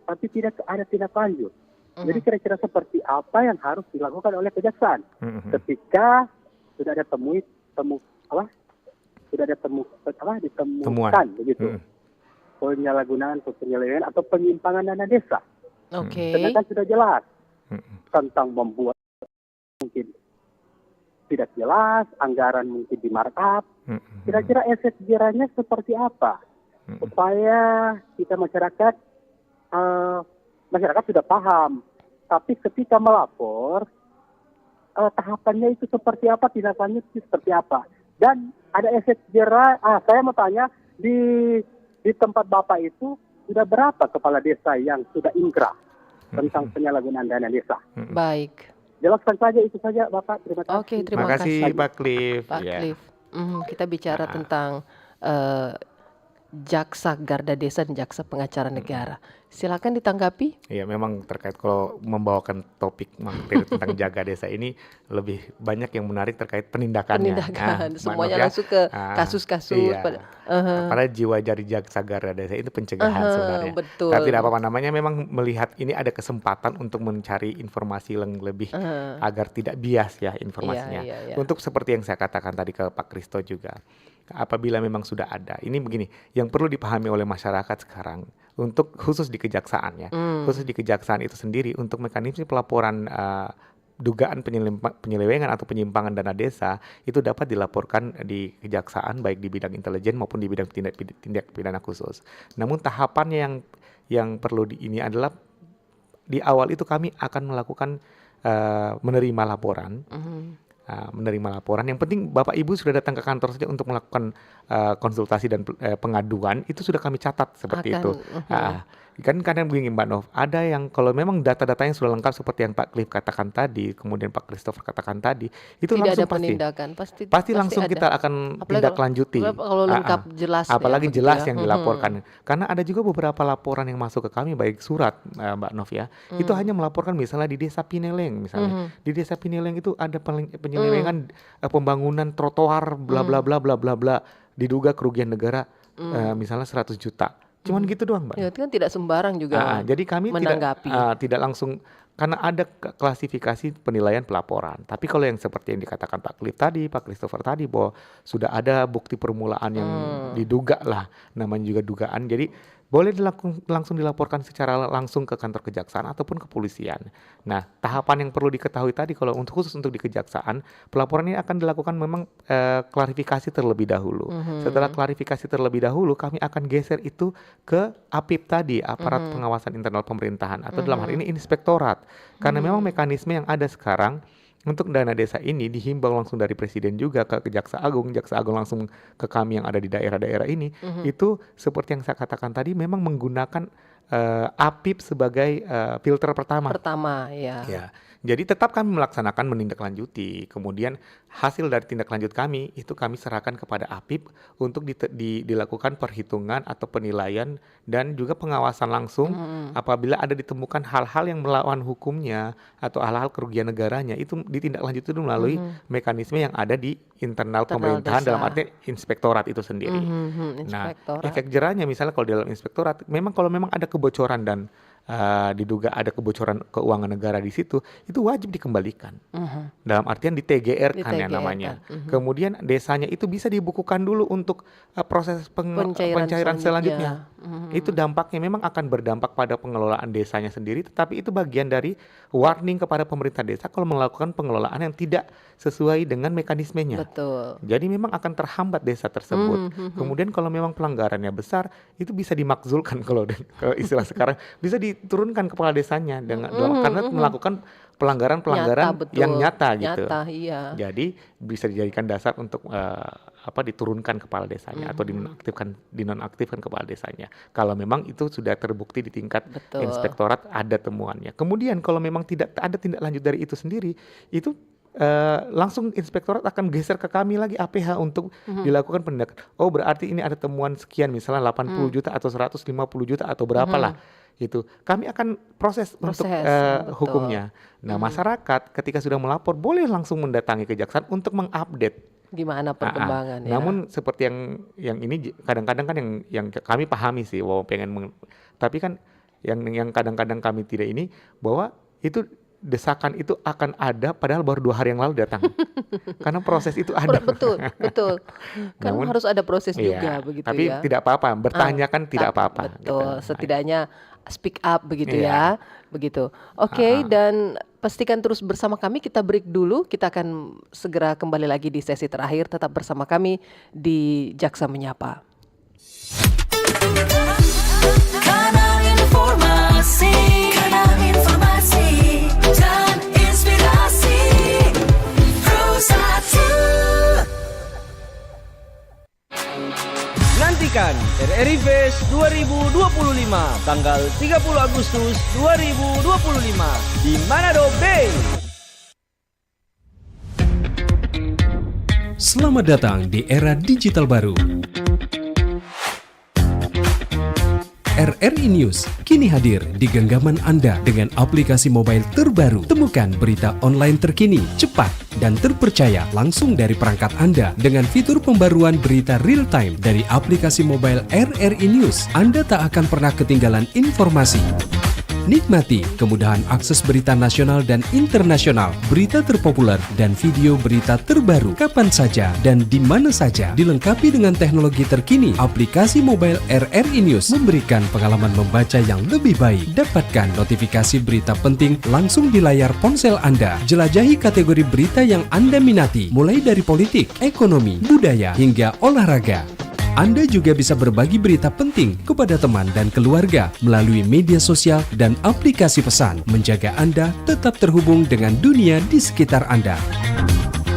tapi tidak ada tindak lanjut. Jadi kira-kira seperti apa yang harus dilakukan oleh kejaksaan ketika sudah ada ditemukan begitu penyalahgunaan atau penyelewengan atau penyimpangan dana desa. Oke. Sedangkan sudah jelas tentang membuat mungkin tidak jelas, anggaran mungkin di markup. Kira-kira efek jerahnya seperti apa supaya kita masyarakat sudah paham. Tapi ketika melapor tahapannya itu seperti apa, tindakannya itu seperti apa. Dan ada efek jerah. Saya mau tanya di tempat Bapak itu sudah berapa kepala desa yang sudah inkrah tentang penyalahgunaan dana desa? Baik. Jelaskan saja itu saja Bapak. Terima kasih. Oke, terima Terima kasih kasih. Pak Cliff. Pak Iya. Cliff. Kita bicara tentang Jaksa Garda Desa dan Jaksa Pengacara Negara. Silakan ditanggapi. Iya, memang terkait kalau membawakan topik materi tentang jaga desa ini lebih banyak yang menarik terkait penindakannya. Penindakan, Mbak semuanya Noh ya. langsung ke kasus-kasus. Iya. Padahal jiwa dari jaksa garda desa itu pencegahan sebenarnya. betul. Tapi tidak apa-apa, namanya memang melihat ini ada kesempatan untuk mencari informasi yang lebih agar tidak bias ya informasinya. Iya. Untuk seperti yang saya katakan tadi ke Pak Kristo juga, apabila memang sudah ada, ini begini, yang perlu dipahami oleh masyarakat sekarang untuk khusus di kejaksaan ya, khusus di kejaksaan itu sendiri untuk mekanisme pelaporan dugaan penyelewengan atau penyimpangan dana desa itu dapat dilaporkan di kejaksaan baik di bidang intelijen maupun di bidang tindak pidana khusus. Namun tahapannya yang perlu ini adalah di awal itu kami akan melakukan menerima laporan. Menerima laporan. Yang penting Bapak Ibu sudah datang ke kantor saja untuk melakukan konsultasi dan pengaduan, itu sudah kami catat seperti itu. Kan kadang begini Mbak Nov, ada yang kalau memang data-datanya sudah lengkap seperti yang Pak Cliff katakan tadi, kemudian Pak Christopher katakan tadi, itu Tidak langsung ada penindakan, pasti langsung ada. kita akan Apalagi tindak lanjuti. kalau lengkap jelas ya, Apalagi begitu jelas ya. yang dilaporkan. Karena ada juga beberapa laporan yang masuk ke kami, baik surat Mbak Nov ya, itu hanya melaporkan misalnya di Desa Pineleng misalnya. Di Desa Pineleng itu ada penyelewengan pembangunan trotoar bla bla bla bla bla bla, diduga kerugian negara misalnya 100 juta. Cuman gitu doang, Mbak. Ya, itu kan tidak sembarang juga Jadi kami menanggapi. tidak langsung, karena ada klasifikasi penilaian pelaporan. Tapi kalau yang seperti yang dikatakan Pak Cliff tadi, Pak Christopher tadi, bahwa sudah ada bukti permulaan yang diduga lah, namanya juga dugaan. Jadi boleh langsung dilaporkan secara langsung ke kantor kejaksaan ataupun kepolisian. Nah, tahapan yang perlu diketahui tadi kalau khusus untuk di kejaksaan, pelaporan ini akan dilakukan memang klarifikasi terlebih dahulu. Setelah klarifikasi terlebih dahulu, kami akan geser itu ke APIP tadi, aparat pengawasan internal pemerintahan, atau dalam hal ini inspektorat. Karena memang mekanisme yang ada sekarang untuk dana desa ini dihimbau langsung dari Presiden juga ke Jaksa Agung langsung ke kami yang ada di daerah-daerah ini. Itu seperti yang saya katakan tadi, memang menggunakan APIP sebagai filter pertama. Ya. Jadi tetap kami melaksanakan menindaklanjuti. Kemudian hasil dari tindak lanjut kami itu kami serahkan kepada APIP untuk dilakukan perhitungan atau penilaian dan juga pengawasan langsung apabila ada ditemukan hal-hal yang melawan hukumnya atau hal-hal kerugian negaranya, itu ditindaklanjuti itu melalui mekanisme yang ada di internal pemerintahan, dalam arti inspektorat itu sendiri. Nah, efek jerahnya misalnya kalau di dalam inspektorat, kalau memang ada kebocoran dan diduga ada kebocoran keuangan negara di situ, itu wajib dikembalikan. Dalam artian di TGR-kan ya namanya. Kemudian desanya itu bisa dibukukan dulu untuk proses pencairan selanjutnya. Itu dampaknya memang akan berdampak pada pengelolaan desanya sendiri, tetapi itu bagian dari warning kepada pemerintah desa kalau melakukan pengelolaan yang tidak sesuai dengan mekanismenya. Betul. Jadi memang akan terhambat desa tersebut. Kemudian kalau memang pelanggarannya besar, itu bisa dimakzulkan kalau istilah sekarang, bisa diturunkan kepala desanya karena melakukan pelanggaran-pelanggaran yang nyata gitu. Iya. Jadi bisa dijadikan dasar untuk diturunkan kepala desanya atau dinonaktifkan kepala desanya. Kalau memang itu sudah terbukti di tingkat inspektorat ada temuannya. Kemudian kalau memang tidak ada tindak lanjut dari itu sendiri, itu langsung inspektorat akan geser ke kami lagi APH untuk dilakukan penindakan. Oh, berarti ini ada temuan sekian, misalnya 80 juta atau 150 juta atau berapalah. Itu kami akan proses untuk hukumnya. Nah, masyarakat ketika sudah melapor boleh langsung mendatangi kejaksaan untuk mengupdate gimana perkembangan. Namun seperti yang ini kadang-kadang kan yang kami pahami sih, bahwa tapi kan yang kadang-kadang kami tidak ini, bahwa itu desakan itu akan ada padahal baru 2 hari yang lalu datang. Karena proses itu ada. Betul. Kan harus ada proses juga begitu tapi ya. Tapi tidak apa-apa, bertanya kan tidak apa-apa. Betul, gitu. Setidaknya speak up begitu ya. Begitu. Oke, dan pastikan terus bersama kami. Kita break dulu. Kita akan segera kembali lagi di sesi terakhir. Tetap bersama kami di Jaksa Menyapa. Kanal informasi dan inspirasi Pro1. Nantikan RRI Fest 2025 tanggal 30 Agustus 2025 di Manado Bay. Selamat datang di era digital baru. RRI News kini hadir di genggaman Anda dengan aplikasi mobile terbaru. Temukan berita online terkini, cepat, dan terpercaya langsung dari perangkat Anda dengan fitur pembaruan berita real time dari aplikasi mobile RRI News. Anda tak akan pernah ketinggalan informasi. Nikmati kemudahan akses berita nasional dan internasional, berita terpopuler, dan video berita terbaru kapan saja dan di mana saja. Dilengkapi dengan teknologi terkini, aplikasi mobile RRI News memberikan pengalaman membaca yang lebih baik. Dapatkan notifikasi berita penting langsung di layar ponsel Anda. Jelajahi kategori berita yang Anda minati, mulai dari politik, ekonomi, budaya, hingga olahraga. Anda juga bisa berbagi berita penting kepada teman dan keluarga melalui media sosial dan aplikasi pesan, menjaga Anda tetap terhubung dengan dunia di sekitar Anda.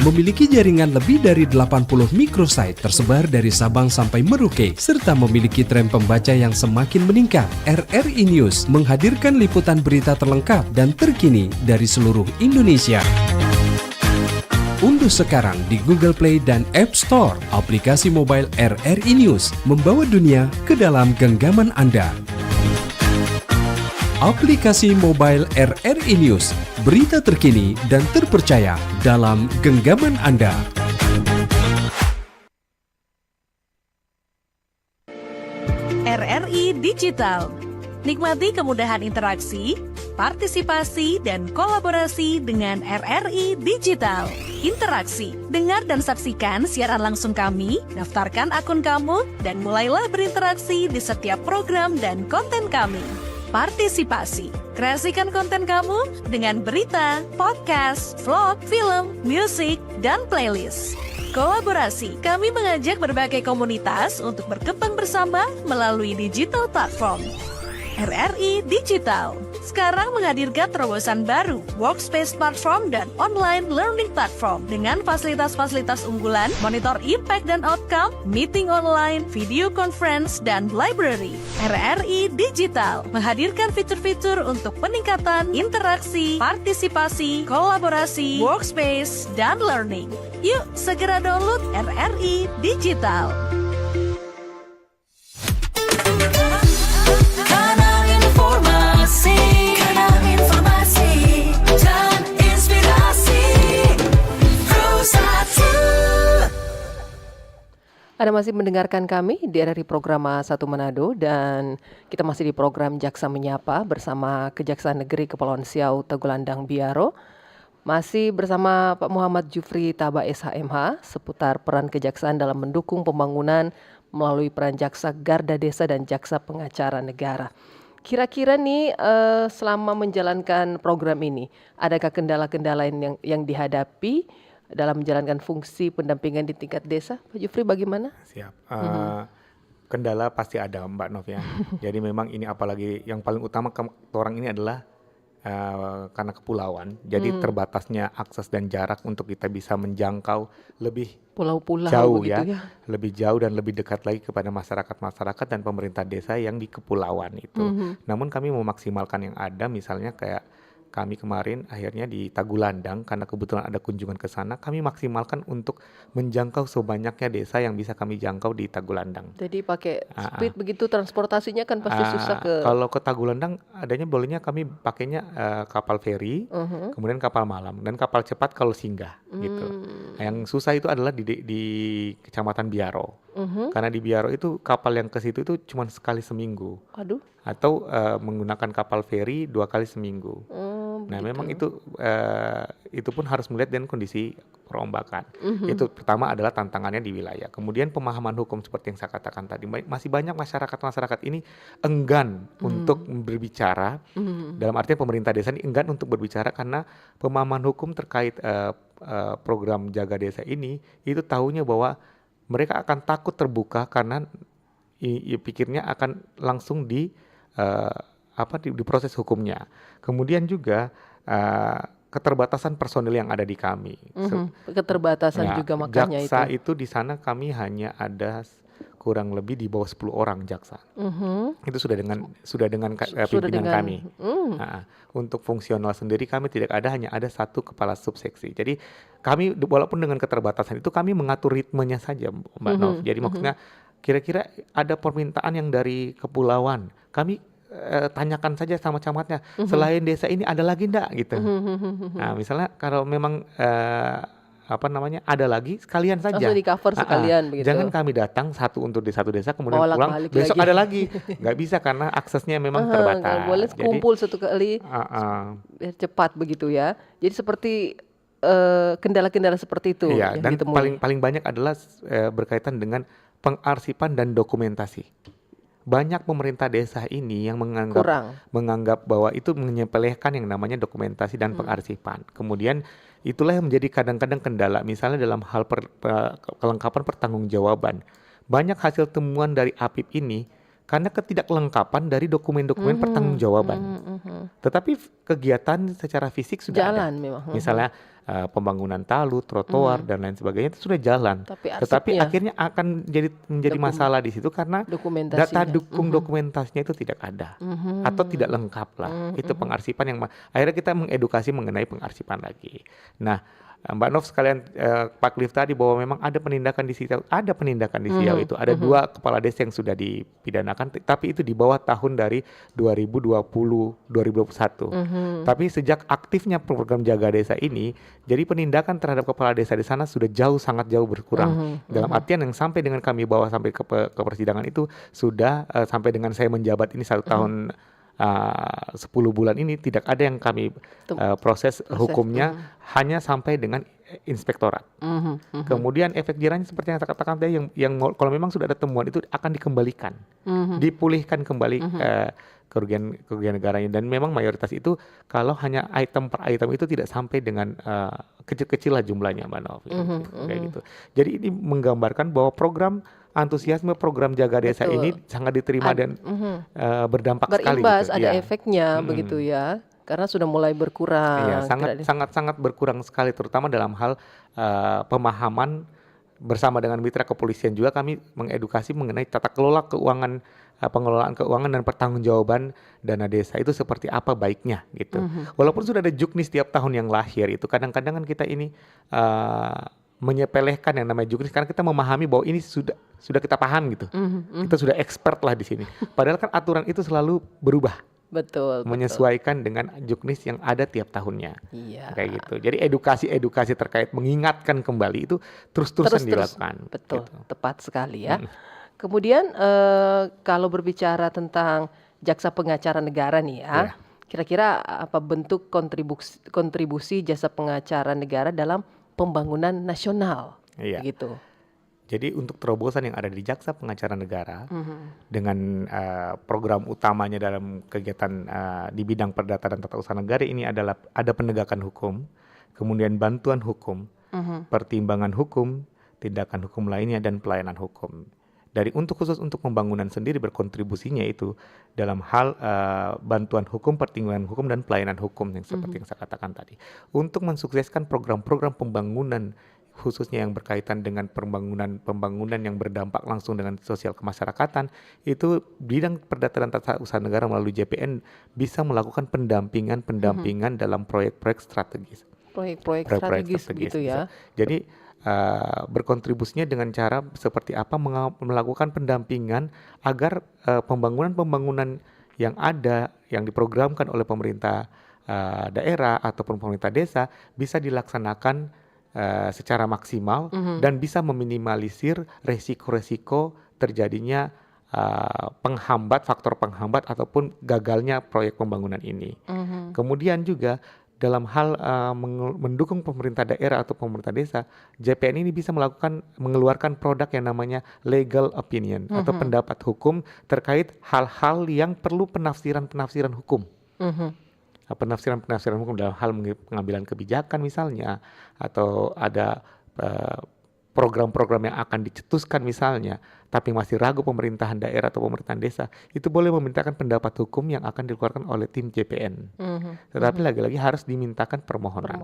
Memiliki jaringan lebih dari 80 microsite tersebar dari Sabang sampai Merauke, serta memiliki tren pembaca yang semakin meningkat. RRI News menghadirkan liputan berita terlengkap dan terkini dari seluruh Indonesia. Unduh sekarang di Google Play dan App Store aplikasi mobile RRI News, membawa dunia ke dalam genggaman Anda. Aplikasi mobile RRI News, berita terkini dan terpercaya dalam genggaman Anda. RRI Digital. Nikmati kemudahan interaksi, partisipasi, dan kolaborasi dengan RRI Digital. Interaksi, dengar dan saksikan siaran langsung kami, daftarkan akun kamu, dan mulailah berinteraksi di setiap program dan konten kami. Partisipasi, kreasikan konten kamu dengan berita, podcast, vlog, film, musik, dan playlist. Kolaborasi, kami mengajak berbagai komunitas untuk berkembang bersama melalui digital platform. RRI Digital sekarang menghadirkan terobosan baru, workspace platform dan online learning platform dengan fasilitas-fasilitas unggulan, monitor impact dan outcome, meeting online, video conference, dan library. RRI Digital menghadirkan fitur-fitur untuk peningkatan interaksi, partisipasi, kolaborasi, workspace, dan learning. Yuk, segera download RRI Digital. Kanal informasi dan inspirasi Pro1. Anda masih mendengarkan kami di RRI Programa 1 Manado dan kita masih di program Jaksa Menyapa bersama Kejaksaan Negeri Kepulauan Siau Tagulandang Biaro. Masih bersama Pak Muhammad Jufri Taba SHMH seputar peran kejaksaan dalam mendukung pembangunan melalui peran jaksa garda desa dan jaksa pengacara negara. Kira-kira nih selama menjalankan program ini, adakah kendala-kendala yang dihadapi dalam menjalankan fungsi pendampingan di tingkat desa? Pak Jufri bagaimana? Siap. Kendala pasti ada Mbak Nov ya. Jadi memang ini apalagi yang paling utama orang ini adalah karena kepulauan. Jadi terbatasnya akses dan jarak untuk kita bisa menjangkau lebih pulau-pulau jauh begitu ya, lebih jauh dan lebih dekat lagi kepada masyarakat-masyarakat dan pemerintah desa yang di kepulauan itu. Namun kami memaksimalkan yang ada, misalnya kayak kami kemarin akhirnya di Tagulandang karena kebetulan ada kunjungan ke sana, kami maksimalkan untuk menjangkau sebanyaknya desa yang bisa kami jangkau di Tagulandang. Jadi pakai speed begitu transportasinya kan pasti susah ke. Kalau ke Tagulandang adanya bolehnya kami pakainya kapal feri, kemudian kapal malam dan kapal cepat kalau singgah gitu. Yang susah itu adalah di Kecamatan Biaro. Karena di Biaro itu kapal yang ke situ itu cuma sekali seminggu. Aduh. Atau menggunakan kapal feri 2 kali seminggu. Nah, begitu. memang itu pun harus melihat dengan kondisi perombakan. Itu pertama adalah tantangannya di wilayah. Kemudian pemahaman hukum seperti yang saya katakan tadi. Masih banyak masyarakat ini enggan untuk berbicara. Dalam artian pemerintah desa ini enggan untuk berbicara karena pemahaman hukum terkait program Jaga Desa ini itu tahunya bahwa mereka akan takut terbuka karena pikirnya akan langsung di proses hukumnya. Kemudian juga keterbatasan personil yang ada di kami. Keterbatasan juga makanya jaksa itu. Di sana kami hanya ada kurang lebih di bawah 10 orang jaksa. Itu sudah dengan pimpinan kami. Untuk fungsional sendiri kami tidak ada, hanya ada 1 kepala subseksi. Jadi kami walaupun dengan keterbatasan itu kami mengatur ritmenya saja, Mbak Nov. Jadi maksudnya kira-kira ada permintaan yang dari kepulauan, kami tanyakan saja sama camatnya, selain desa ini ada lagi enggak gitu. Nah, misalnya kalau memang ada lagi, sekalian saja. Langsung di cover sekalian begitu. Jangan kami datang untuk di satu desa kemudian pulang, besok lagi. ada lagi. Nggak bisa karena aksesnya memang terbatas. Nggak boleh kumpul satu kali biar cepat begitu ya. Jadi seperti kendala-kendala seperti itu iya, yang dan ditemui. paling banyak adalah berkaitan dengan pengarsipan dan dokumentasi. Banyak pemerintah desa ini yang menganggap bahwa itu menyepelekan yang namanya dokumentasi dan pengarsipan. Kemudian itulah yang menjadi kadang-kadang kendala, misalnya dalam hal kelengkapan pertanggungjawaban. Banyak hasil temuan dari APIP ini karena ketidaklengkapan dari dokumen-dokumen pertanggungjawaban. Tetapi kegiatan secara fisik sudah jalan ada. memang. Misalnya pembangunan talu, trotoar dan lain sebagainya itu sudah jalan. Tapi Tetapi arsipnya, akhirnya akan menjadi masalah di situ karena data dokumentasinya. dokumentasinya itu tidak ada atau tidak lengkap lah. Itu pengarsipan yang akhirnya kita mengedukasi mengenai pengarsipan lagi. Nah, Mbak Nov sekalian Pak Cliff tadi bahwa memang ada penindakan di Siau, ada penindakan di Siau itu ada 2 kepala desa yang sudah dipidanakan, tapi itu di bawah tahun dari 2020-2021. Tapi sejak aktifnya program Jaga Desa ini, jadi penindakan terhadap kepala desa di sana sudah sangat jauh berkurang. Dalam artian yang sampai dengan kami bawa sampai ke persidangan itu sudah sampai dengan saya menjabat ini 1 tahun 10 bulan ini tidak ada yang kami proses hukumnya hanya sampai dengan inspektorat. Kemudian efek jerahnya seperti yang saya katakan tadi yang kalau memang sudah ada temuan itu akan dikembalikan, dipulihkan kembali kerugian negaranya, dan memang mayoritas itu kalau hanya item per item itu tidak sampai dengan kecil-kecil lah jumlahnya, Mbak Nov. Kayak gitu. Jadi ini menggambarkan bahwa antusiasme program Jaga Desa ini sangat diterima dan berdampak sekali. Berimbas, gitu. ada efeknya begitu ya. Karena sudah mulai berkurang. Iya, sangat berkurang sekali, terutama dalam hal pemahaman bersama dengan mitra kepolisian juga kami mengedukasi mengenai tata kelola keuangan, pengelolaan keuangan dan pertanggungjawaban dana desa itu seperti apa baiknya gitu. Walaupun sudah ada juknis tiap tahun yang lahir itu kadang-kadang kan kita ini menyepelekan yang namanya juknis karena kita memahami bahwa ini sudah kita paham gitu. Kita sudah expert lah di sini. Padahal kan aturan itu selalu berubah. Betul. Menyesuaikan dengan juknis yang ada tiap tahunnya. Iya. Kayak gitu. Jadi edukasi terkait mengingatkan kembali itu terus-terusan dilakukan. Betul, gitu. tepat sekali ya. Kemudian kalau berbicara tentang jaksa pengacara negara nih ya, kira-kira apa bentuk kontribusi jasa pengacara negara dalam pembangunan nasional? Iya. Gitu. Jadi untuk terobosan yang ada di Jaksa Pengacara Negara dengan program utamanya dalam kegiatan di bidang perdata dan tata usaha negara ini adalah ada penegakan hukum, kemudian bantuan hukum, pertimbangan hukum, tindakan hukum lainnya dan pelayanan hukum. Khusus untuk pembangunan sendiri berkontribusinya itu dalam hal bantuan hukum, pertimbangan hukum dan pelayanan hukum yang seperti yang saya katakan tadi. Untuk mensukseskan program-program pembangunan khususnya yang berkaitan dengan pembangunan yang berdampak langsung dengan sosial kemasyarakatan, itu bidang perdata dan tata usaha negara melalui JPN bisa melakukan pendampingan dalam proyek-proyek strategis. Proyek-proyek strategis gitu ya. Jadi berkontribusinya dengan cara seperti apa melakukan pendampingan agar pembangunan yang ada yang diprogramkan oleh pemerintah daerah ataupun pemerintah desa bisa dilaksanakan secara maksimal dan bisa meminimalisir resiko-resiko terjadinya faktor penghambat ataupun gagalnya proyek pembangunan ini. Kemudian juga dalam hal mendukung pemerintah daerah atau pemerintah desa, JPN ini bisa mengeluarkan produk yang namanya legal opinion atau pendapat hukum terkait hal-hal yang perlu penafsiran hukum. Penafsiran hukum dalam hal pengambilan kebijakan misalnya, atau ada program-program yang akan dicetuskan misalnya, tapi masih ragu pemerintahan daerah atau pemerintahan desa, itu boleh memintakan pendapat hukum yang akan dikeluarkan oleh tim JPN. Tetapi lagi-lagi harus dimintakan permohonan.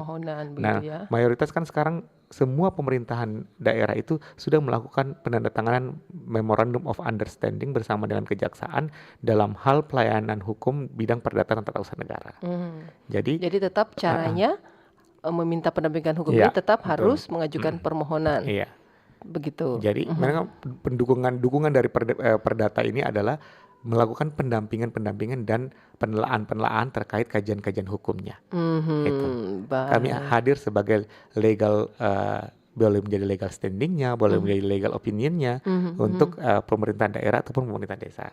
Nah, ya. Mayoritas kan sekarang semua pemerintahan daerah itu sudah melakukan penandatanganan Memorandum of Understanding bersama dengan kejaksaan dalam hal pelayanan hukum bidang perdata dan tata usaha negara. Jadi tetap caranya meminta pendampingan hukum ini tetap harus mengajukan permohonan. Iya. Begitu. Jadi mereka dukungan dari perdata ini adalah melakukan pendampingan dan penelaan terkait kajian-kajian hukumnya. Gitu. Kami hadir sebagai legal, boleh menjadi legal standingnya, boleh menjadi legal opinionnya untuk pemerintahan daerah ataupun pemerintah desa.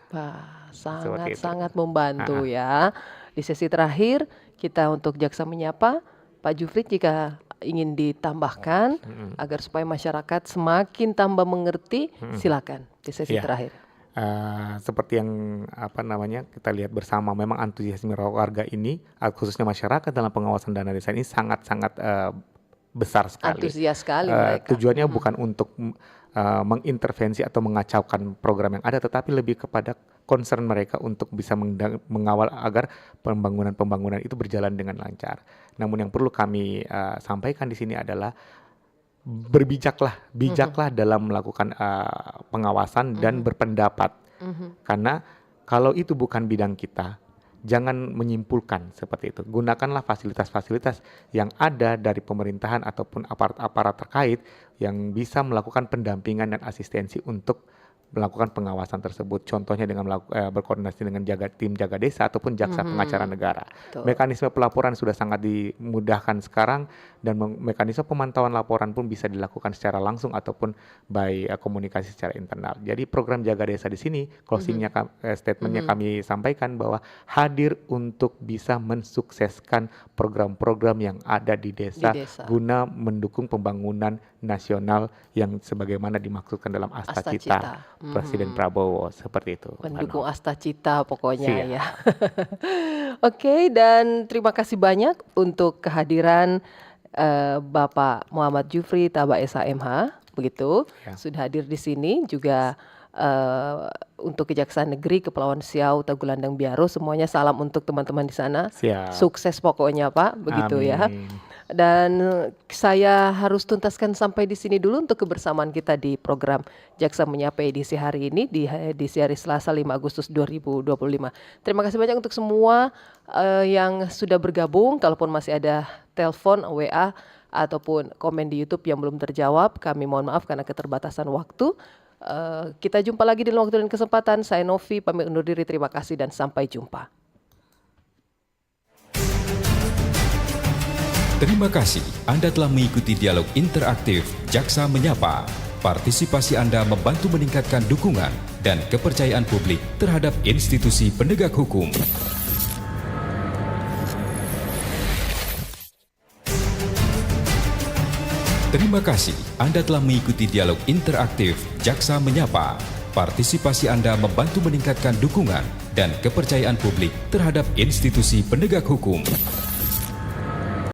Sangat membantu ya. Di sesi terakhir kita untuk Jaksa Menyapa, Pak Jufri, jika ingin ditambahkan agar supaya masyarakat semakin tambah mengerti, silakan di sesi terakhir. Seperti yang kita lihat bersama, memang antusiasme warga ini, khususnya masyarakat dalam pengawasan dana desa ini sangat-sangat besar sekali. Antusias sekali mereka. Tujuannya bukan untuk mengintervensi atau mengacaukan program yang ada, tetapi lebih kepada concern mereka untuk bisa mengawal agar pembangunan itu berjalan dengan lancar. Namun yang perlu kami sampaikan di sini adalah bijaklah dalam melakukan pengawasan dan berpendapat. Karena kalau itu bukan bidang kita, jangan menyimpulkan seperti itu. Gunakanlah fasilitas-fasilitas yang ada dari pemerintahan ataupun aparat-aparat terkait yang bisa melakukan pendampingan dan asistensi untuk melakukan pengawasan tersebut. Contohnya dengan berkoordinasi dengan tim jaga desa ataupun jaksa pengacara negara. Betul. Mekanisme pelaporan sudah sangat dimudahkan sekarang, dan mekanisme pemantauan laporan pun bisa dilakukan secara langsung ataupun by komunikasi secara internal. Jadi program jaga desa di sini closingnya statementnya kami sampaikan bahwa hadir untuk bisa mensukseskan program-program yang ada di desa guna mendukung pembangunan nasional yang sebagaimana dimaksudkan dalam Asta Cita Presiden Prabowo, seperti itu. Mendukung Asta Cita pokoknya ya. Oke, dan terima kasih banyak untuk kehadiran Bapak Muhammad Jufri Taba SHMH, begitu sudah hadir di sini, juga untuk Kejaksaan Negeri Kepulauan Siau Tagulandang Biaro, semuanya salam untuk teman-teman di sana. Siap. Sukses pokoknya Pak, begitu. Amin. Ya. Dan saya harus tuntaskan sampai di sini dulu untuk kebersamaan kita di program Jaksa Menyapa edisi hari ini, di edisi hari Selasa 5 Agustus 2025. Terima kasih banyak untuk semua yang sudah bergabung. Kalaupun masih ada telepon, WA, ataupun komen di YouTube yang belum terjawab, kami mohon maaf karena keterbatasan waktu. Kita jumpa lagi di waktu dan kesempatan. Saya Novi, pamit undur diri. Terima kasih dan sampai jumpa. Terima kasih Anda telah mengikuti dialog interaktif Jaksa Menyapa. Partisipasi Anda membantu meningkatkan dukungan dan kepercayaan publik terhadap institusi penegak hukum. Terima kasih Anda telah mengikuti dialog interaktif Jaksa Menyapa. Partisipasi Anda membantu meningkatkan dukungan dan kepercayaan publik terhadap institusi penegak hukum.